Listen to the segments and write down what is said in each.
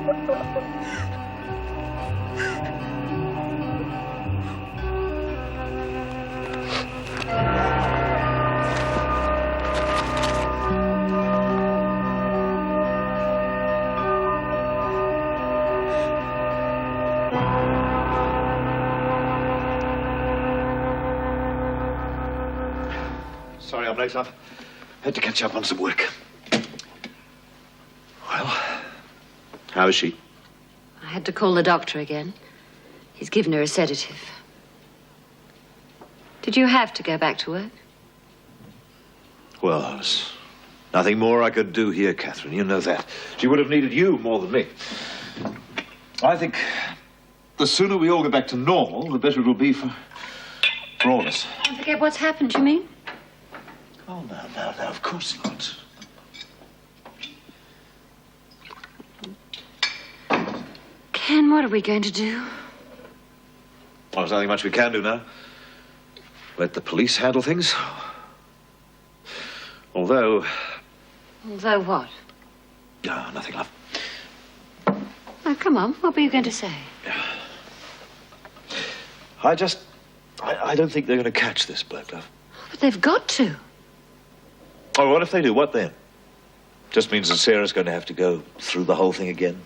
Sorry I'm late, love. Had to catch up on some work. Well, how is she? I had to call the doctor again. He's given her a sedative. Did you have to go back to work? Well, there's nothing more I could do here, Catherine. You know that. She would have needed you more than me. I think the sooner we all get back to normal, the better it'll be for all of us. Don't forget what's happened, you mean? Oh, no, of course not. Ken, what are we going to do? Well, there's nothing much we can do now. Let the police handle things. Although... Although what? No, nothing, love. Oh, come on. What were you going to say? I don't think they're going to catch this bloke, love. But they've got to. Oh, what if they do? What then? Just means that Sarah's going to have to go through the whole thing again.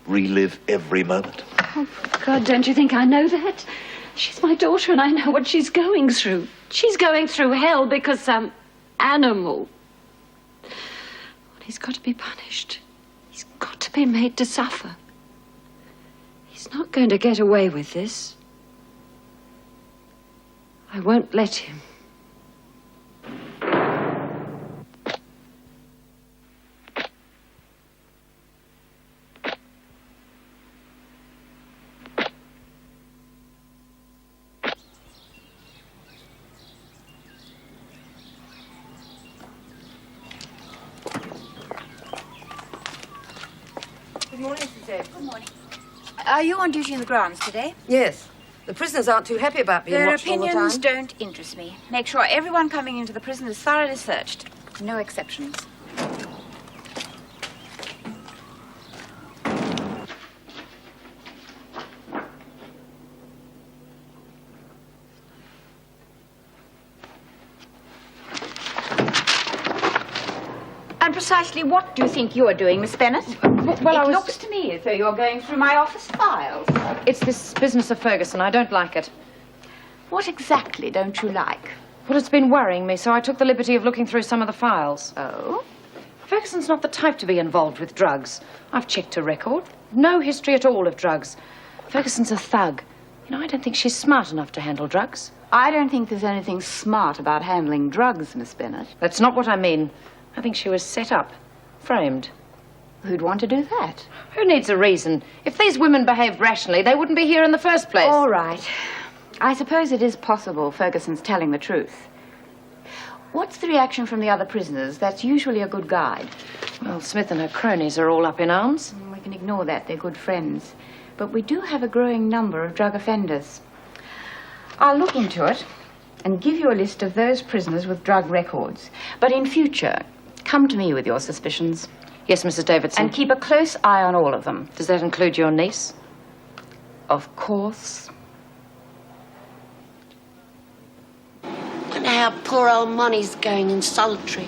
Relive every moment. Oh, God, don't you think I know that? She's my daughter and I know what she's going through. She's going through hell because some animal. Well, he's got to be punished. He's got to be made to suffer. He's not going to get away with this. I won't let him. Good morning, Suzanne. Good morning. Are you on duty in the grounds today? Yes. The prisoners aren't too happy about being Their watched all the time. opinions don't interest me. Make sure everyone coming into the prison is thoroughly searched. No exceptions. And precisely what do you think you're doing, Miss Bennett? Well, it looks to me as though you're going through my office files. It's this business of Ferguson. I don't like it. What exactly don't you like? Well, it's been worrying me, so I took the liberty of looking through some of the files. Oh? Ferguson's not the type to be involved with drugs. I've checked her record. No history at all of drugs. Ferguson's a thug. You know, I don't think she's smart enough to handle drugs. I don't think there's anything smart about handling drugs, Miss Bennett. That's not what I mean. I think she was set up, framed. Who'd want to do that? Who needs a reason? If these women behaved rationally, they wouldn't be here in the first place. All right. I suppose it is possible Ferguson's telling the truth. What's the reaction from the other prisoners? That's usually a good guide. Well, Smith and her cronies are all up in arms. We can ignore that. They're good friends. But we do have a growing number of drug offenders. I'll look into it and give you a list of those prisoners with drug records. But in future, come to me with your suspicions. Yes, Mrs. Davidson. And keep a close eye on all of them. Does that include your niece? Of course. And how poor old Monty's going in solitary.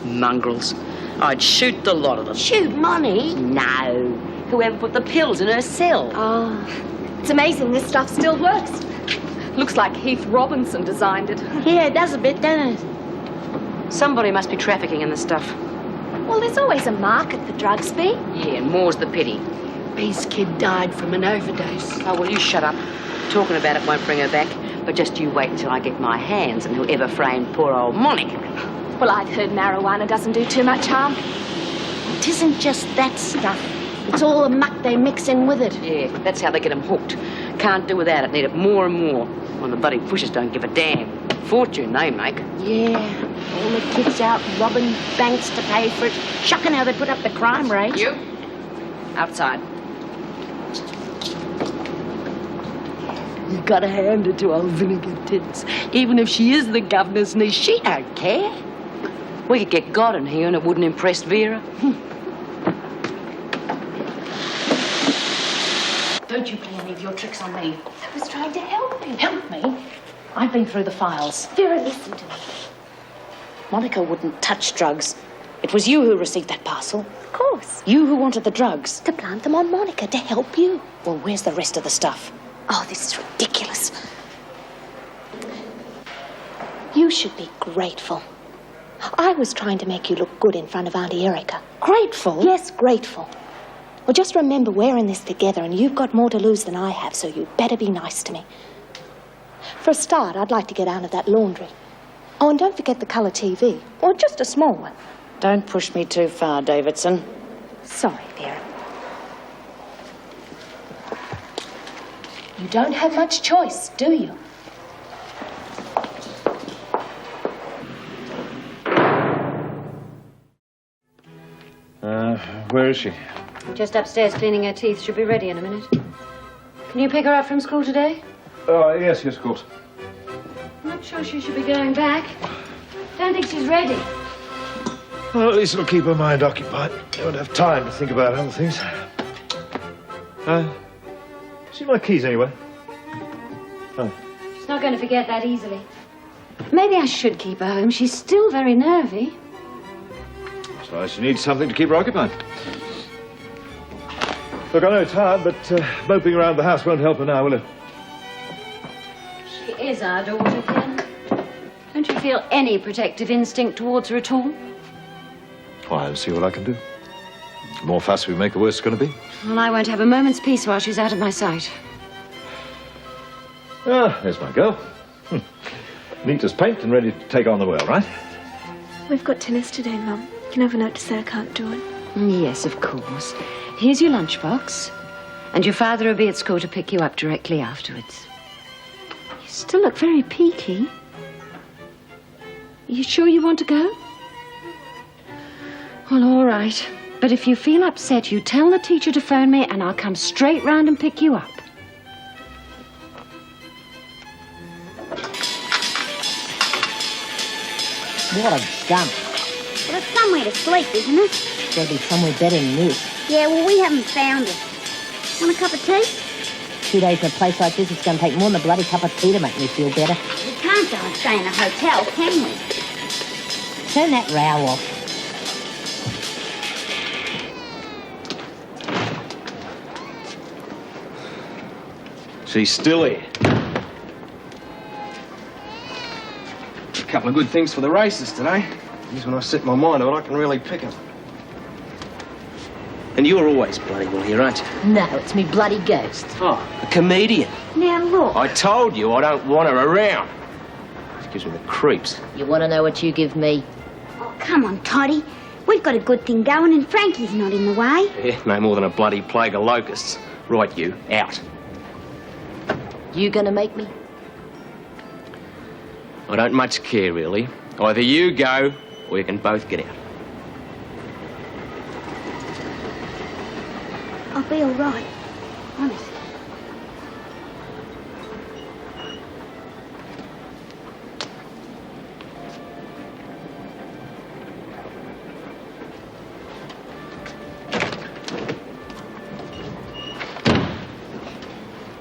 Mongrels. I'd shoot the lot of them. Shoot Monty? No. Whoever put the pills in her cell. Oh, it's amazing this stuff still works. Looks like Heath Robinson designed it. Yeah, it does a bit, doesn't it? Somebody must be trafficking in the stuff. Well, there's always a market for drugs, Bee. Yeah, and more's the pity. Bee's kid died from an overdose. Oh, well, you shut up. Talking about it won't bring her back. But just you wait until I get my hands on whoever framed poor old Monty. Well, I've heard marijuana doesn't do too much harm. It isn't just that stuff. It's all the muck they mix in with it. Yeah, that's how they get them hooked. Can't do without it. Need it more and more. When the bloody pushers don't give a damn. Fortune they make. Yeah, all the kids out robbing banks to pay for it. Shocking how they put up the crime rate. You? Outside. You gotta hand it to old Vinegar Tits. Even if she is the governor's niece, she don't care. We could get God in here and it wouldn't impress Vera. Don't you play any of your tricks on me. I was trying to help you. Help me? I've been through the files. Vera, listen to me. Monica wouldn't touch drugs. It was you who received that parcel. Of course. You who wanted the drugs. To plant them on Monica, to help you. Well, where's the rest of the stuff? Oh, this is ridiculous. You should be grateful. I was trying to make you look good in front of Auntie Erica. Grateful? Yes, grateful. Well, just remember we're in this together and you've got more to lose than I have, so you better be nice to me. For a start, I'd like to get out of that laundry. Oh, and don't forget the colour TV. Or just a small one. Don't push me too far, Davidson. Sorry, Vera. You don't have much choice, do you? Where is she? Just upstairs cleaning her teeth. She'll be ready in a minute. Can you pick her up from school today? Oh, yes, of course. I'm not sure she should be going back. Don't think she's ready. Well, at least it'll keep her mind occupied. She won't have time to think about other things. See my keys anywhere? Oh. She's not going to forget that easily. Maybe I should keep her home. She's still very nervy. So she needs something to keep her occupied. Look, I know it's hard, but moping around the house won't help her now, will it? She is our daughter, Fiona. Don't you feel any protective instinct towards her at all? Well, I'll see what I can do. The more fuss we make, the worse it's going to be. Well, I won't have a moment's peace while she's out of my sight. Ah, there's my girl. Neat as paint and ready to take on the world, right? We've got tennis today, Mum. You can have a note to say I can't do it. Yes, of course. Here's your lunchbox. And your father will be at school to pick you up directly afterwards. You still look very peaky. You sure you want to go? Well, all right. But if you feel upset, you tell the teacher to phone me and I'll come straight round and pick you up. What a dump. Well, it's somewhere to sleep, isn't it? Gotta be somewhere better than this. Yeah, well, we haven't found it. Want a cup of tea? 2 days in a place like this, it's gonna take more than a bloody cup of tea to make me feel better. We can't go and stay in a hotel, can we? Turn that row off. She's still here. A couple of good things for the races today. Because when I set my mind to it, I can really pick 'em. And you're always bloody well here, aren't you? No, it's me bloody ghost. Oh, a comedian. Now, look. I told you I don't want her around. She gives me the creeps. You want to know what you give me? Oh, come on, Toddy. We've got a good thing going and Frankie's not in the way. Yeah, no more than a bloody plague of locusts. Right, you, out. You gonna make me? I don't much care, really. Either you go, or you can both get out. I'll be all right. Honest.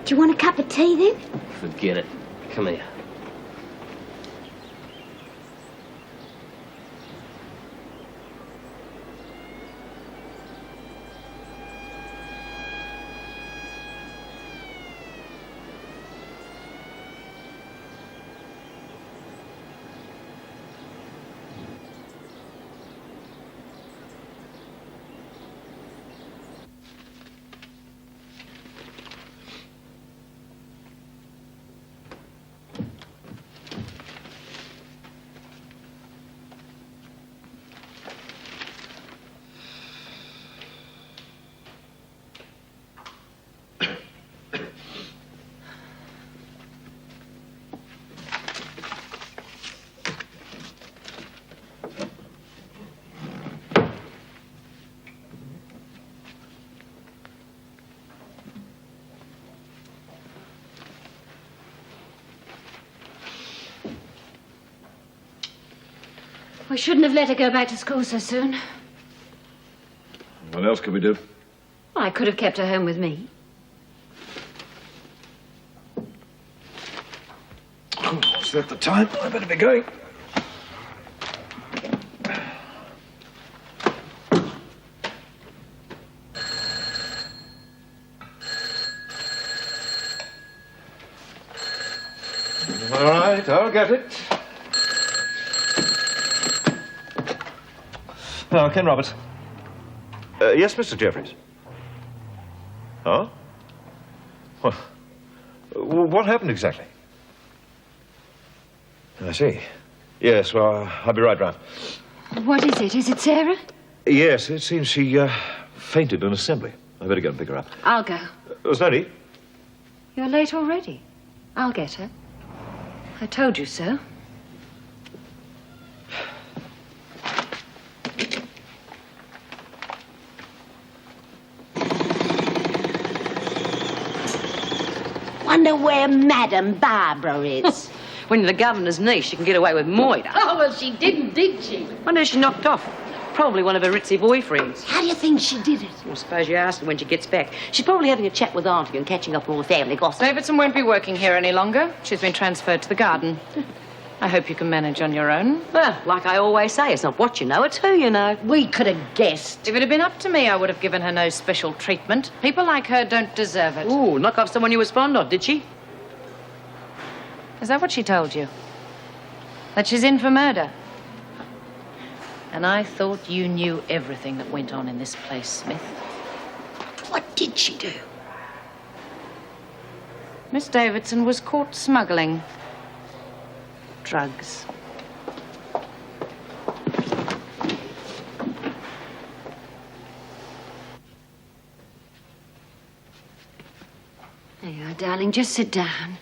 Do you want a cup of tea, then? Forget it. Come here. We shouldn't have let her go back to school so soon. What else could we do? Well, I could have kept her home with me. that the time. I better be going. All right, I'll get it. Oh, Ken Roberts. Yes, Mr. Jeffries. Oh? What happened exactly? I see. Yes, well, I'll be right round. What is it? Is it Sarah? Yes, it seems she fainted in assembly. I better go and pick her up. I'll go. There's no need. You're late already. I'll get her. I told you so. Wonder where Madame Barbara is. When you're the governor's niece, she can get away with murder. Oh, well, she didn't, did she? Wonder who she knocked off. Probably one of her ritzy boyfriends. How do you think she did it? I suppose you ask her when she gets back. She's probably having a chat with Auntie and catching up on all the family gossip. Davidson won't be working here any longer. She's been transferred to the garden. I hope you can manage on your own. Well, like I always say, it's not what you know, it's who you know. We could have guessed. If it had been up to me, I would have given her no special treatment. People like her don't deserve it. Ooh, knock off someone you was fond of, did she? Is that what she told you? That she's in for murder? And I thought you knew everything that went on in this place, Smith. What did she do? Miss Davidson was caught smuggling drugs. There you are, darling. Just sit down.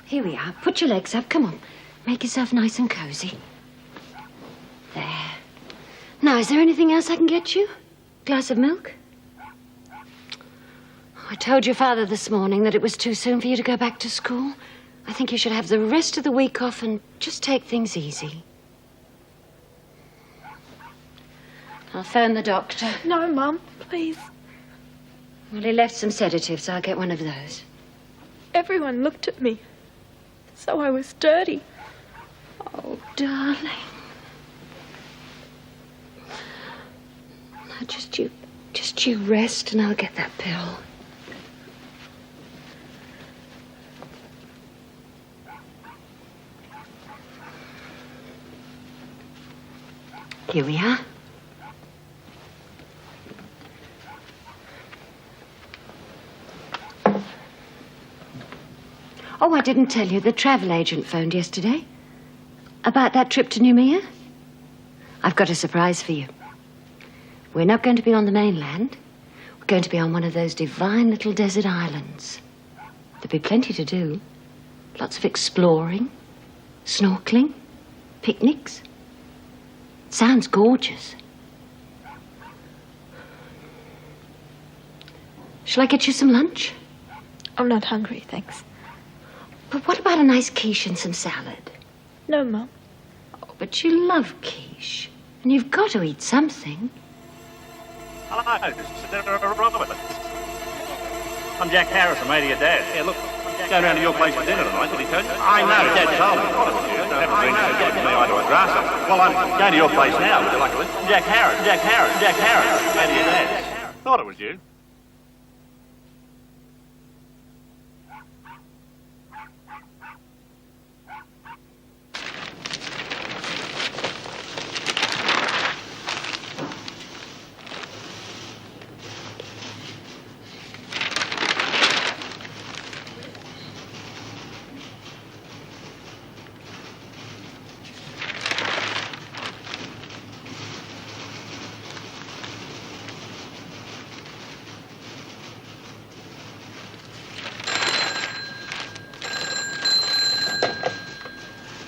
Here we are. Put your legs up. Come on. Make yourself nice and cozy. There. Now, is there anything else I can get you? Glass of milk? I told your father this morning that it was too soon for you to go back to school. I think you should have the rest of the week off and just take things easy. I'll phone the doctor. No, Mum, please. Well, he left some sedatives. I'll get one of those. Everyone looked at me. So I was dirty. Oh, darling. Now, just you rest and I'll get that pill. Here we are. Oh, I didn't tell you. The travel agent phoned yesterday. About that trip to Noumea. I've got a surprise for you. We're not going to be on the mainland. We're going to be on one of those divine little desert islands. There'll be plenty to do. Lots of exploring, snorkeling, picnics. Sounds gorgeous. Shall I get you some lunch? I'm not hungry, thanks. But what about a nice quiche and some salad? No, Mum. Oh, but you love quiche. And you've got to eat something. Hello, Sarah Roberts. I'm Jack Harris. I'm your dad. Yeah, look, I'm going round to your place for dinner tonight. Did he tell you? I know, Dad told me. I haven't been eye to a grass. Well, I'm going to your place now. Would you like to listen? Jack Harris. Going to your dad. Thought it was you.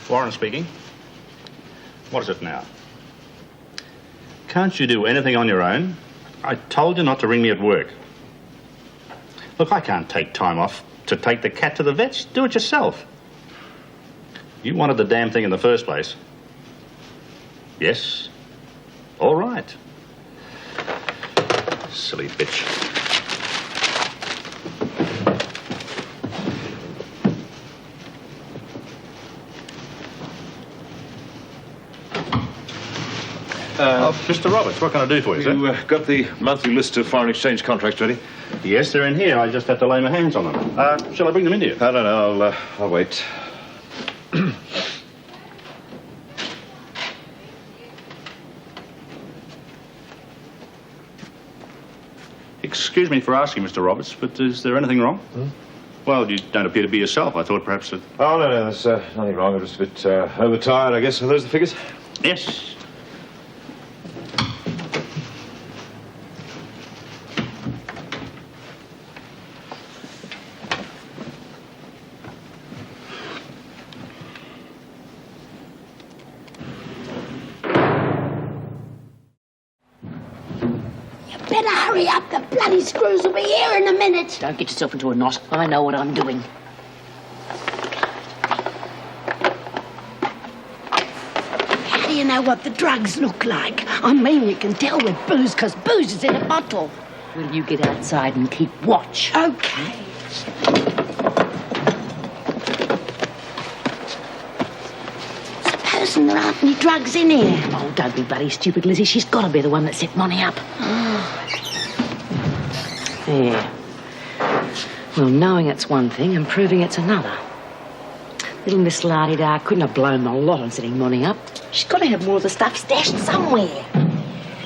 Warren speaking. What is it now? Can't you do anything on your own? I told you not to ring me at work. Look, I can't take time off to take the cat to the vets. Do it yourself. You wanted the damn thing in the first place. Yes? All right. Silly bitch. Mr. Roberts, what can I do for you, sir? You got the monthly list of foreign exchange contracts ready? Yes, they're in here. I just have to lay my hands on them. Shall I bring them in to you? No, I'll wait. Excuse me for asking, Mr. Roberts, but is there anything wrong? Well, you don't appear to be yourself. I thought perhaps that... Oh, no, there's nothing wrong. I'm just a bit overtired, I guess. Are those the figures? Yes. Better hurry up. The bloody screws will be here in a minute. Don't get yourself into a knot. I know what I'm doing. How do you know what the drugs look like? I mean, you can tell with booze, because booze is in a bottle. Will you get outside and keep watch? Okay. Supposing there aren't any drugs in here. Oh, don't be bloody stupid, Lizzie. She's got to be the one that set Monty up. Yeah. Well, knowing it's one thing and proving it's another. Little Miss Lardy-Dar couldn't have blown the lot on setting Monty up. She's got to have more of the stuff stashed somewhere.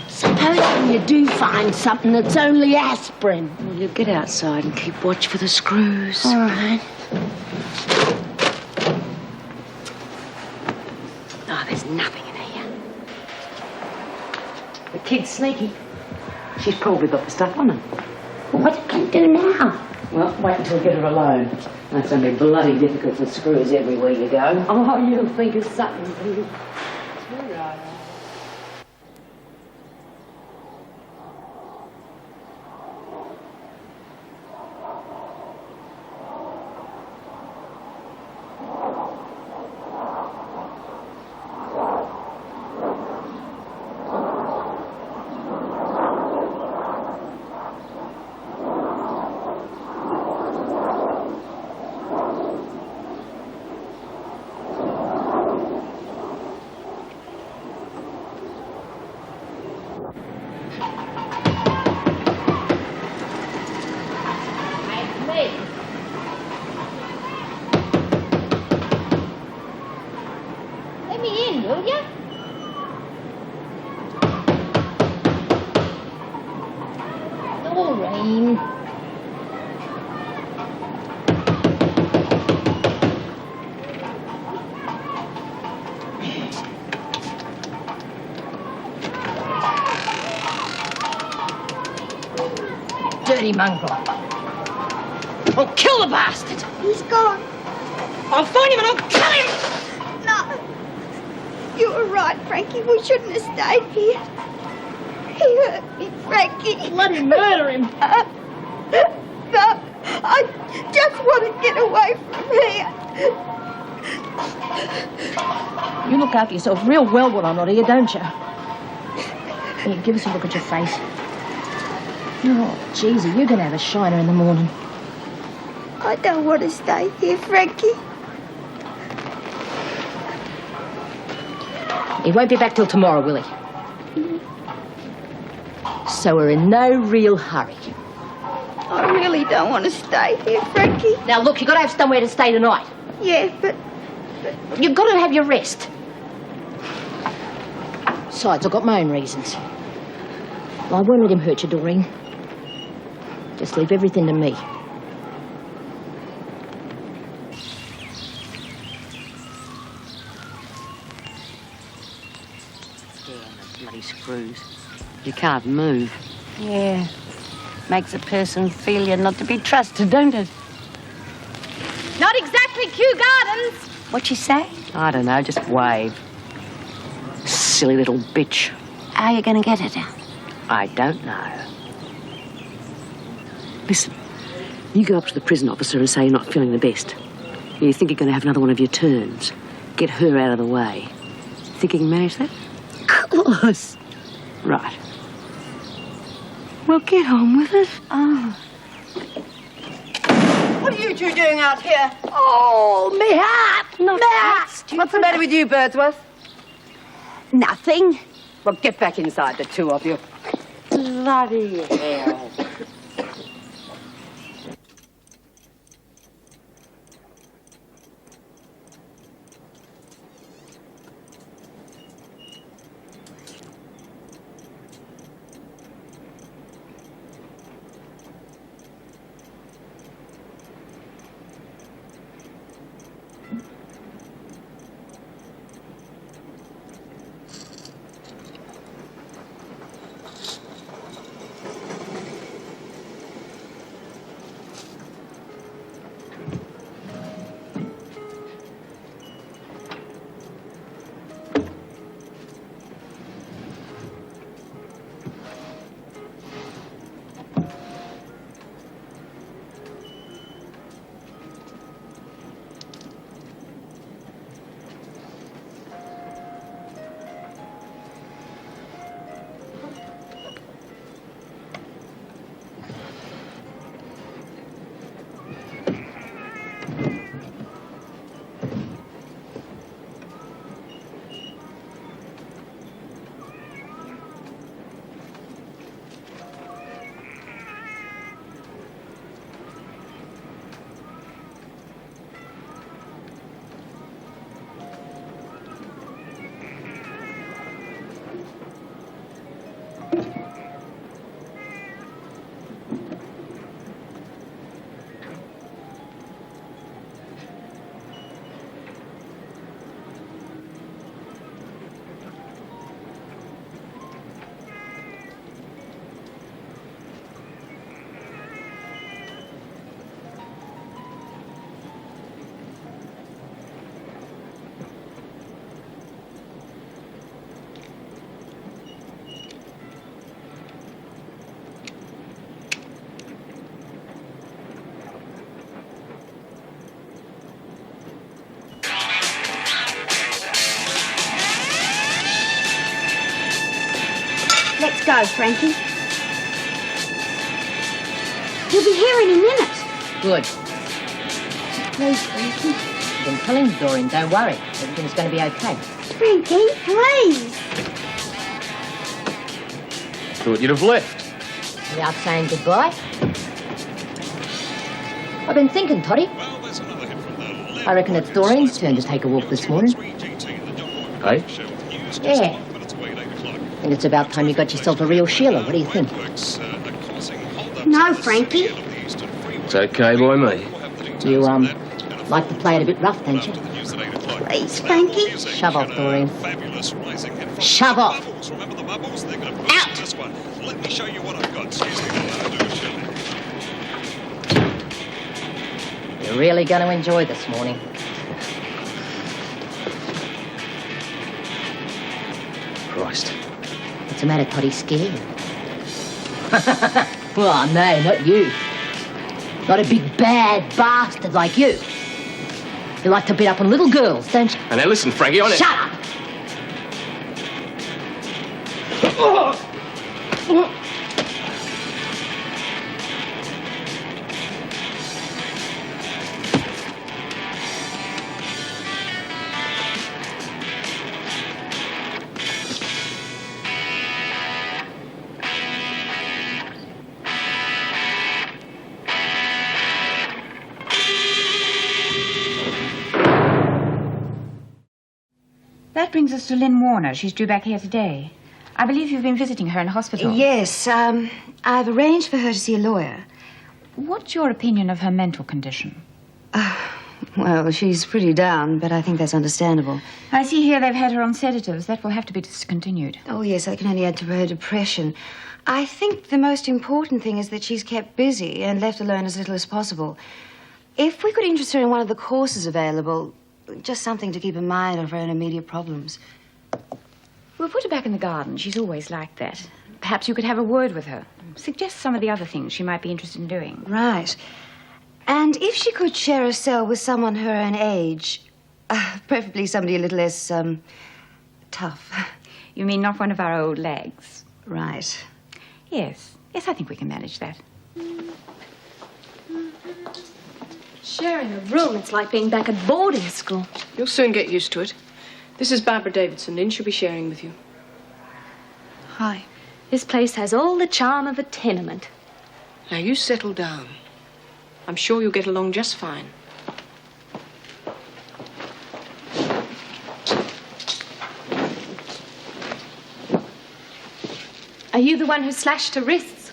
Supposing you do find something that's only aspirin. Well, you get outside and keep watch for the screws. All right. Oh, there's nothing in here. The kid's sneaky. She's probably got the stuff on her. What can you do now? Well, wait until we get her alone. That's going to be bloody difficult with screws everywhere you go. Oh, you'll think of something, Pete. Let me in, will you? Doreen. Dirty mongrel. I'll kill the bastard. He's gone. I'll find him and I'll kill him. No. You were right, Frankie. We shouldn't have stayed here. He hurt me, Frankie. Bloody murder him. No, I just want to get away from here. You look after yourself real well when I'm not here, don't you? Here, give us a look at your face. Oh, Jeezy, you're going to have a shiner in the morning. I don't want to stay here, Frankie. He won't be back till tomorrow, will he? So we're in no real hurry. I really don't want to stay here, Frankie. Now, look, you've got to have somewhere to stay tonight. Yeah, but You've got to have your rest. Besides, I've got my own reasons. I won't let him hurt you, Doreen. Just leave everything to me. Damn the bloody screws. You can't move. Yeah. Makes a person feel you're not to be trusted, don't it? not exactly Kew Gardens. What you say? I don't know, just wave. Silly little bitch. How are you going to get it? I don't know. Listen, You go up to the prison officer and say you're not feeling the best. You think you're going to have another one of your turns. Get her out of the way. Think you can manage that? Of course. Right. Well, get on with it. Oh. What are you two doing out here? Oh, me hat! Not me hat! What's the matter with you, Birdsworth? Nothing. Well, get back inside, the two of you. Bloody hell. Let's go, Frankie. He'll be here any minute. Good. Please, Frankie. I've been telling Doreen, don't worry. Everything's going to be okay. Frankie, please. Thought you'd have left. Without saying goodbye. I've been thinking, Toddy. I reckon it's Doreen's turn to take a walk this morning. Hey? Yeah. I think it's about time you got yourself a real Sheila. What do you think? No, Frankie. It's okay by me. You, like to play it a bit rough, don't you? Please, Frankie. Shove off, Doreen. Shove off. Out. Let me show you what I've got. You're really going to enjoy this morning. Christ. What's the matter, Toddy? Scared? Well, no, not you. Not a big bad bastard like you. You like to beat up on little girls, don't you? And now listen, Frankie, on it. Shut up! That brings us to Lynn Warner. She's due back here today. I believe you've been visiting her in hospital. Yes, I've arranged for her to see a lawyer. What's your opinion of her mental condition? Well, she's pretty down, but I think that's understandable. I see here they've had her on sedatives. That will have to be discontinued. Oh, yes, that can only add to her depression. I think the most important thing is that she's kept busy and left alone as little as possible. If we could interest her in one of the courses available, just something to keep in mind of her own immediate problems. We'll put her back in the garden. She's always like that. Perhaps you could have a word with her. Suggest some of the other things she might be interested in doing. Right. And if she could share a cell with someone her own age, preferably somebody a little less, tough. You mean not one of our old lags? Right. Yes. Yes, I think we can manage that. Sharing a room, it's like being back at boarding school. You'll soon get used to it. This is Barbara Davidson. Lynn. She'll be sharing with you. Hi. This place has all the charm of a tenement. Now, you settle down. I'm sure you'll get along just fine. Are you the one who slashed her wrists?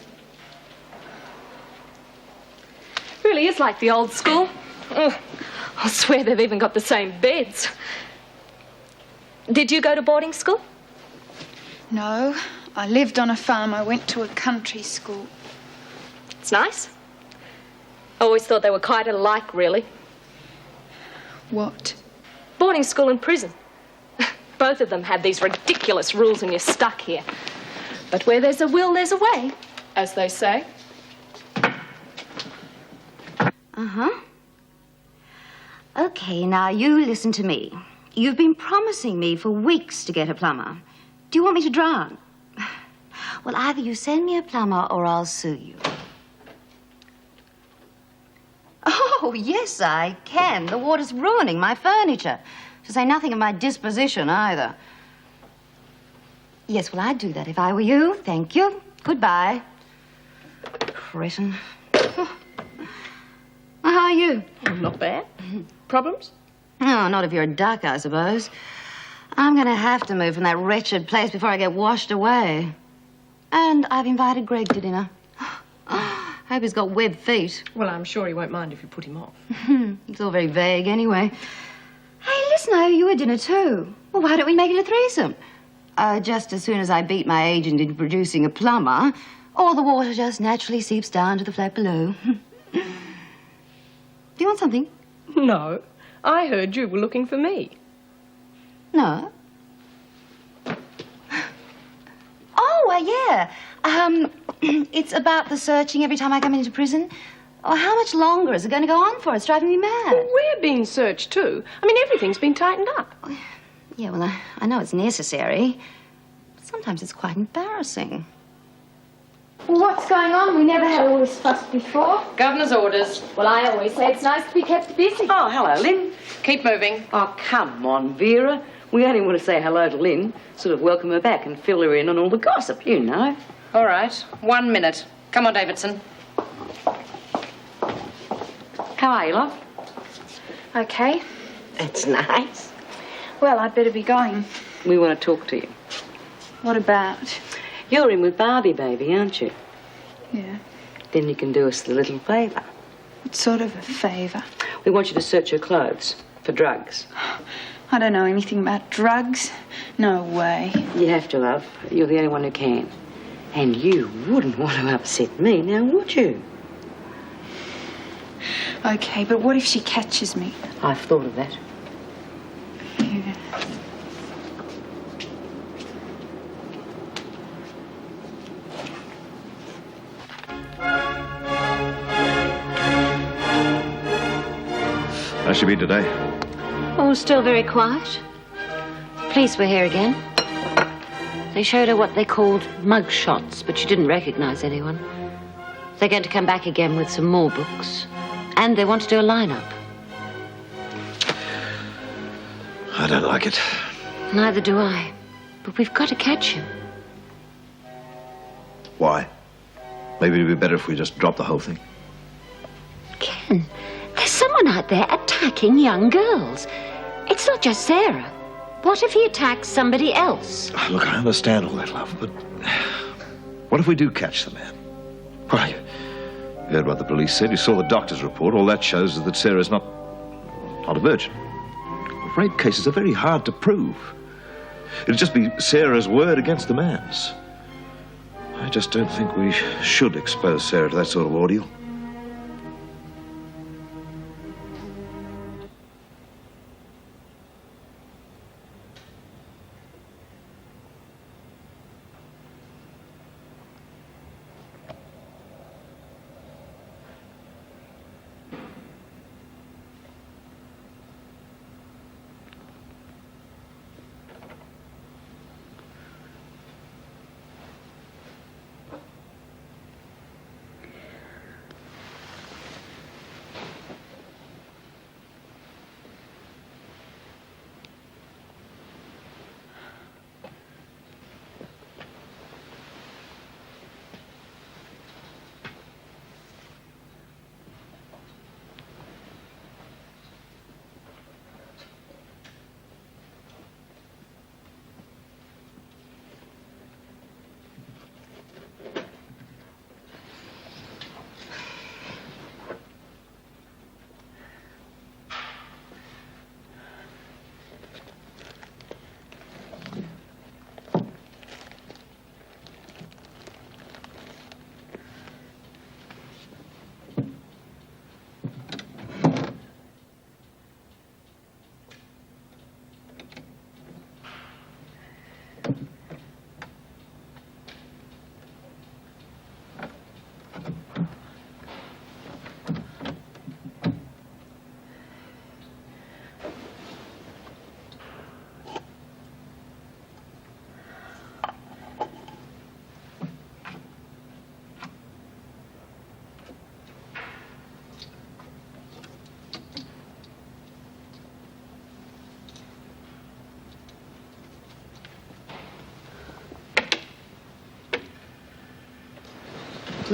Really is like the old school. Oh, I'll swear they've even got the same beds. Did you go to boarding school? No, I lived on a farm. I went to a country school. It's nice. I always thought they were quite alike, really. What? Boarding school and prison. Both of them have these ridiculous rules and you're stuck here. But where there's a will, there's a way, as they say. Uh-huh. Okay, now you listen to me. You've been promising me for weeks to get a plumber. Do you want me to drown? Well, either you send me a plumber or I'll sue you. Oh, yes, I can. The water's ruining my furniture. To say nothing of my disposition, either. Yes, well, I'd do that if I were you. Thank you. Goodbye. Cretin. How are you? Not bad. Problems? Oh, not if you're a duck, I suppose. I'm going to have to move from that wretched place before I get washed away. And I've invited Greg to dinner. Hope he's got web feet. Well, I'm sure he won't mind if you put him off. It's all very vague anyway. Hey, listen, I owe you a dinner too. Well, why don't we make it a threesome? Just as soon as I beat my agent in producing a plumber, all the water just naturally seeps down to the flat below. Do you want something? No. I heard you were looking for me. No. Oh, yeah. It's about the searching every time I come into prison. Oh, how much longer is it going to go on for? It's driving me mad. Well, we're being searched too. I mean, everything's been tightened up. Yeah, well, I know it's necessary. But sometimes it's quite embarrassing. What's going on? We never had all this fuss before. Governor's orders. Well, I always say it's nice to be kept busy. Oh, hello, Lynn. Keep moving. Oh, come on, Vera. We only want to say hello to Lynn, sort of welcome her back and fill her in on all the gossip, you know. All right. 1 minute. Come on, Davidson. How are you, love? Okay. That's nice. Well, I'd better be going. We want to talk to you. What about? You're in with Barbie, baby, aren't you? Yeah. Then you can do us the little favour. What sort of a favour? We want you to search her clothes for drugs. I don't know anything about drugs. No way. You have to, love. You're the only one who can. And you wouldn't want to upset me, now would you? Okay, but what if she catches me? I've thought of that. Yeah. How's she been today? Oh, still very quiet. Police were here again. They showed her what they called mug shots, but she didn't recognize anyone. They're going to come back again with some more books. And they want to do a lineup. I don't like it. Neither do I. But we've got to catch him. Why? Maybe it'd be better if we just dropped the whole thing. Ken, there's someone out there attacking young girls. It's not just Sarah. What if he attacks somebody else? Oh, look, I understand all that, love, but what if we do catch the man? Why, you heard what the police said. You saw the doctor's report. All that shows is that Sarah's not a virgin. Rape cases are very hard to prove. It'd just be Sarah's word against the man's. I just don't think we should expose Sarah to that sort of ordeal.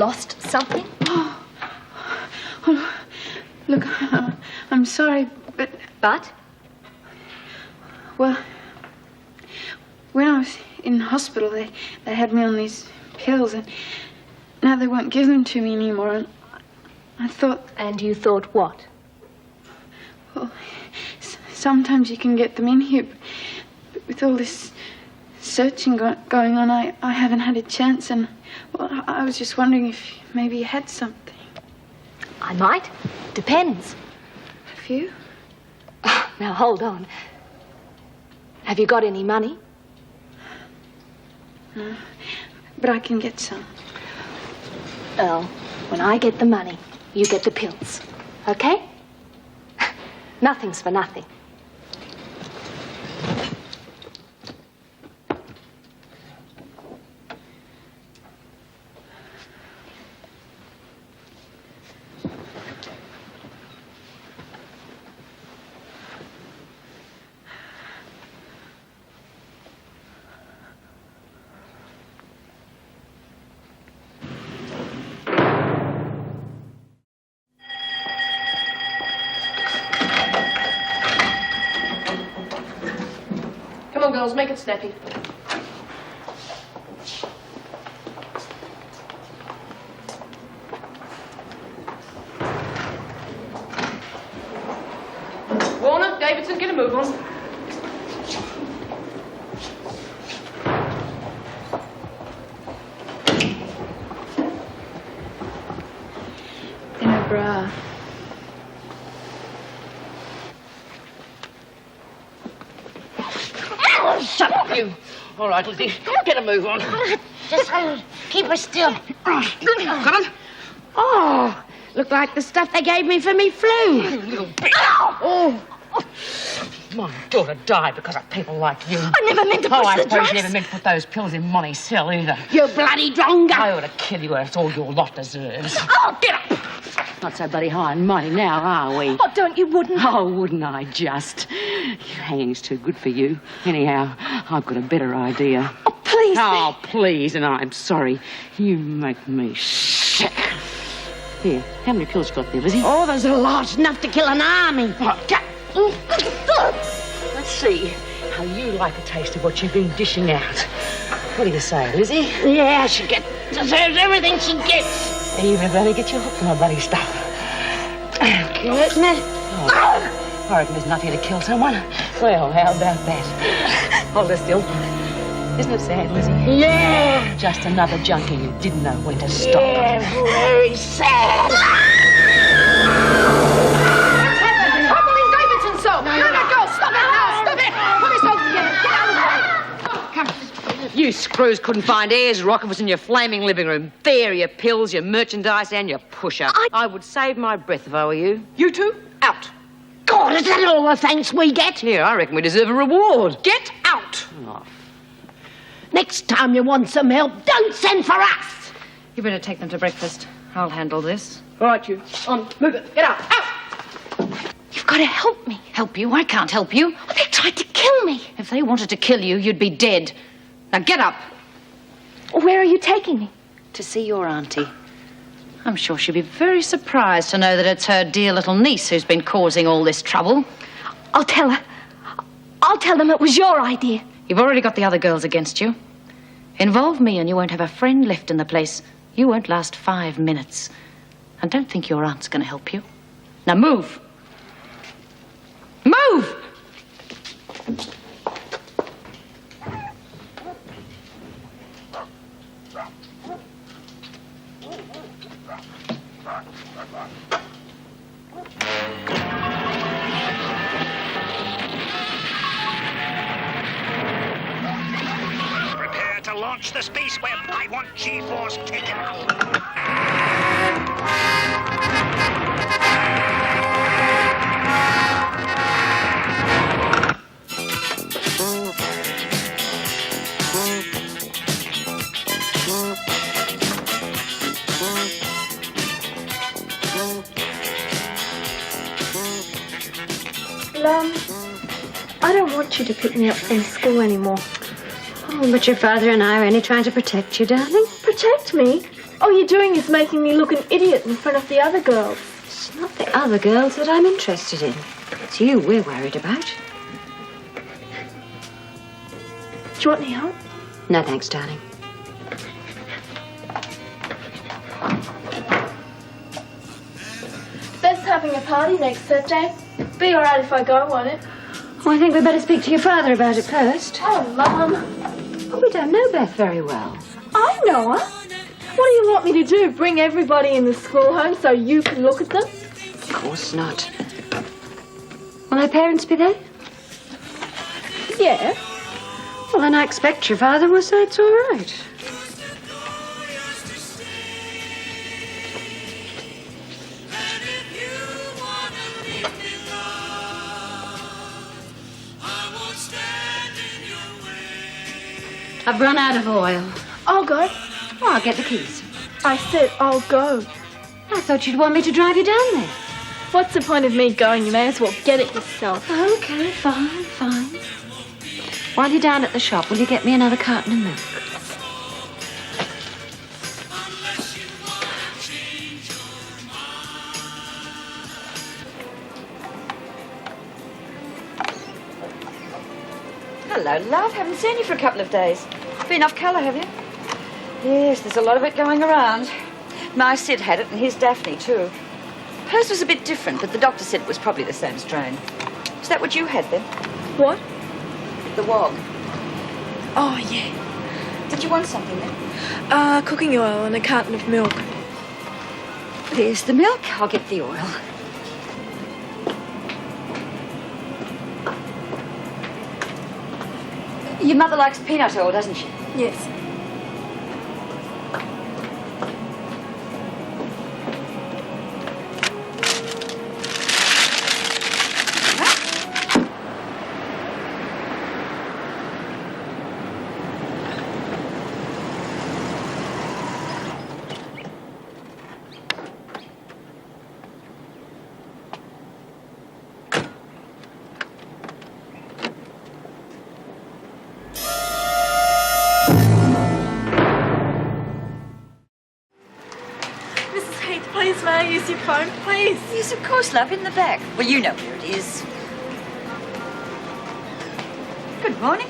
lost something? Oh, look, I'm sorry, but... But? Well, when I was in hospital, they had me on these pills, and now they won't give them to me anymore, and I thought... And you thought what? Well, sometimes you can get them in here, but with all this searching going on, I haven't had a chance, and, well, I was just wondering if maybe you had something. I might. Depends. Have you? Oh, now, hold on. Have you got any money? No, but I can get some. Earl, when I get the money, you get the pills. Okay? Nothing's for nothing. Come on, girls, make it snappy. Warner, Davidson, get a move on. In a bra. Shut up, you. All right, Lizzie, get a move on. Just keep her still. Got it? Oh, look like the stuff they gave me for me flu. You little bitch. Oh. My daughter died because of people like you. I never meant to push I the suppose drugs. you never meant to put those pills in Monty's cell either. You bloody dronga. I ought to kill you, that's all your lot deserves. Oh, get up. Not so bloody high and mighty now, are we? Oh, don't you wouldn't? Oh, wouldn't I just? Your hanging's too good for you. Anyhow, I've got a better idea. Oh, please. Oh, please, and I'm sorry. You make me sick. Here, how many pills you got there, Lizzie? Oh, there's a lot, enough to kill an army. Let's see how you like a taste of what you've been dishing out. What do you say, Lizzie? Yeah, she deserves everything she gets. Even if they only get you hooked on my bloody stuff. Getting it? Oh, I reckon there's nothing to kill someone. Well, how about that? Hold her still. Isn't it sad, Lizzie? Yeah. Just another junkie who didn't know when to stop. Yeah, very sad. Trouble in Davidson's cell. No, girls, stop it now. Stop it. Put yourself together. Get out of the way. Come. You screws couldn't find Ayers Rock. It was in your flaming living room. There, your pills, your merchandise, and your pusher. I would save my breath if I were you. You two, out. God, is that all the thanks we get? Yeah, I reckon we deserve a reward. Get out. Oh. Next time you want some help, don't send for us. You better take them to breakfast. I'll handle this. All right, you. On. Move it. Get out. Out. You've got to help me. Help you? I can't help you. Oh, they tried to kill me. If they wanted to kill you, you'd be dead. Now get up. Where are you taking me? To see your auntie. I'm sure she'll be very surprised to know that it's her dear little niece who's been causing all this trouble. I'll tell her. I'll tell them it was your idea. You've already got the other girls against you. Involve me and you won't have a friend left in the place. You won't last 5 minutes. And don't think your aunt's going to help you. Now move. Move! Prepare to launch the space web. I want G-force taken out. Lum, I don't want you to pick me up from school anymore. Oh, but your father and I are only trying to protect you, darling. Protect me? All you're doing is making me look an idiot in front of the other girls. It's not the other girls that I'm interested in. It's you we're worried about. Do you want any help? No, thanks, darling. Beth's having a party next Thursday. Be all right if I go, won't it? Well, I think we'd better speak to your father about it first. Oh, Mum. Well, we don't know Beth very well. I know her. What do you want me to do? Bring everybody in the school home so you can look at them? Of course not. Will her parents be there? Yeah. Well, then I expect your father will say it's all right. I've run out of oil. I'll go. Oh, I'll get the keys. I said I'll go. I thought you'd want me to drive you down there. What's the point of me going? You may as well get it yourself. Okay, fine. While you're down at the shop, will you get me another carton of milk? Hello, love. Haven't seen you for a couple of days. Been off colour, have you? Yes, there's a lot of it going around. My Sid had it, and his Daphne, too. Hers was a bit different, but the doctor said it was probably the same strain. Is that what you had, then? What? The wog. Oh, yeah. Did you want something, then? Cooking oil and a carton of milk. There's the milk. I'll get the oil. Your mother likes peanut oil, doesn't she? Yes. Please, may I use your phone, please? Yes, of course, love, in the back. Well, you know where it is. Good morning.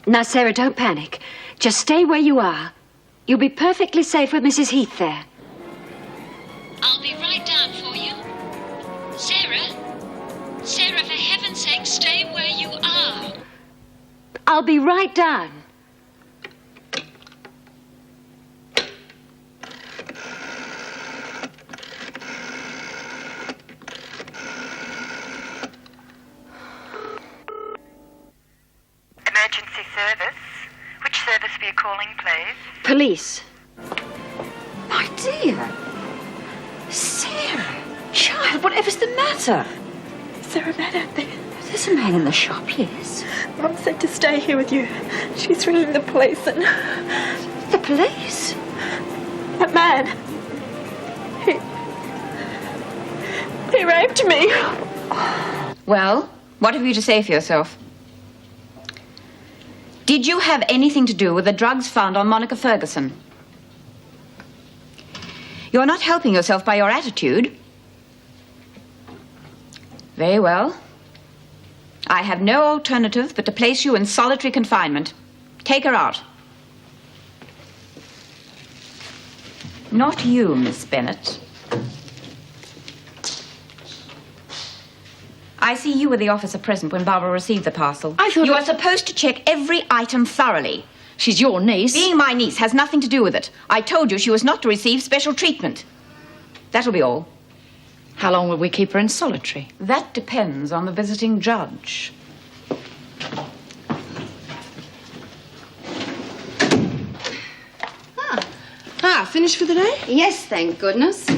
Now, Sarah, don't panic. Just stay where you are. You'll be perfectly safe with Mrs. Heath there. I'll be right down for you. Sarah? Sarah, for heaven's sake, stay where you are. I'll be right down. Emergency service. Which service were you calling, please? Police. My dear. Sarah. Child, whatever's the matter? Is there a man out there? There's a man in the shop, yes. Mum said to stay here with you. She's ringing the police and... The police? That man. He raped me. Well, what have you to say for yourself? Did you have anything to do with the drugs found on Monica Ferguson? You're not helping yourself by your attitude. Very well. I have no alternative but to place you in solitary confinement. Take her out. Not you, Miss Bennett. I see you were the officer present when Barbara received the parcel. I thought you are supposed to check every item thoroughly. She's your niece. Being my niece has nothing to do with it. I told you she was not to receive special treatment. That'll be all. How long will we keep her in solitary? That depends on the visiting judge. Finished for the day? Yes, thank goodness.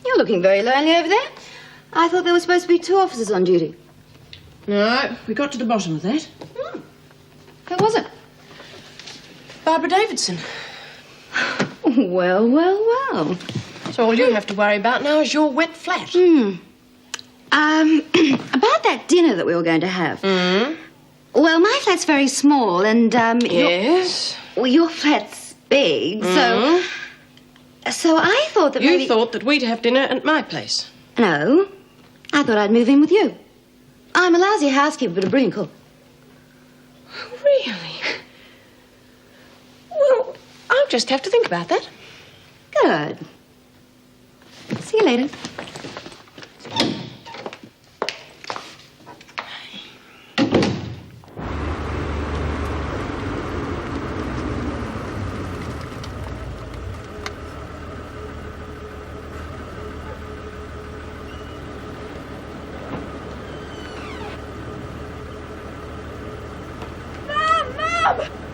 You're looking very lonely over there. I thought there were supposed to be 2 officers on duty. No, we got to the bottom of that. Who was it? Barbara Davidson. Well, well, well. So all you have to worry about now is your wet flat. About that dinner that we were going to have. Well, my flat's very small, and Yes? your flat's big, so I thought that You thought that we'd have dinner at my place. No, I thought I'd move in with you. I'm a lousy housekeeper, but a brilliant cook. Really? Well, I'll just have to think about that. Good. See you later. Mom!